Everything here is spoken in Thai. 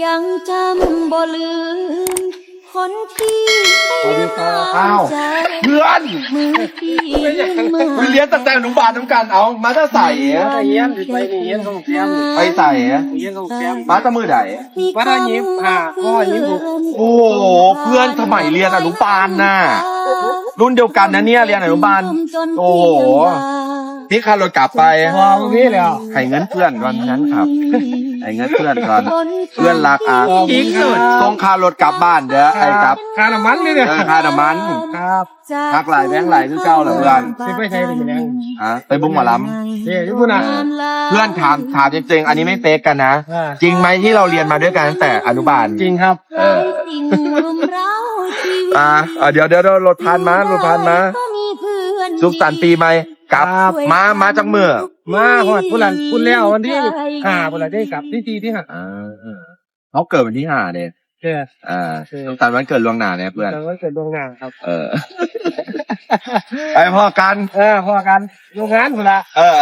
ยังจำบ่ลืมคนที่ให้น้ำใจ เพื่อน มือที่ยืนมา คุณเลี้ยงตั้งแต่อนุบาลน้ำกันเอามาถ้าใส่ เฮียนไปนี่เฮียนของแก้ม ไปใส่ เฮียนของแก้ม มาตั้งมือไหน ว่าถ้ายิ้มพ่อยิ้มผม โอ้โหเพื่อนสมัยเรียนอนุบาลน่ะรุ่นเดียวกันนะเนี่ยเรียนอนุบาลโอ้โหพี่ขับรถกลับไป พอพี่แล้ว ให้เงินเพื่อนวันนั้นครับให้เงินเพื่อนก่อนเพื่อนรักอีกสุดต้องค่ารถกลับบ้านเด้อไอ้ครับ ค่าน้ำมันนี่เนี่ย ค่าน้ำมัน ครับ พักหลายแบงค์หลายคือเก่าเหรอเพื่อน สิไปใช้เป็นยัง ไปบุ้งหมอล เฮ้ยยุบุนะ ำเพื่อนถามจริงๆอันนี้ไม่เฟกกันนะ จริงไหมที่เราเรียนมาด้วยกันตั้งแต่อนุบาล จริงครับ เดี๋ยวรถผ่านมาสุขสันต์ปีใหม่กลับมาจากเมื่อ มาหอดพุ่นพูดแล้ววันที่พุ่นได้กลับที่ที่ห้า เขาเกิดวันที่5เนี่ย เจ้า สุขสันต์วันเกิดล่วงหน้าเนี่ยเพื่อน แล้วก็เกิดดวงงานครับ ไปพ่อกัน พอกันโรงงานพุ่นละ เออ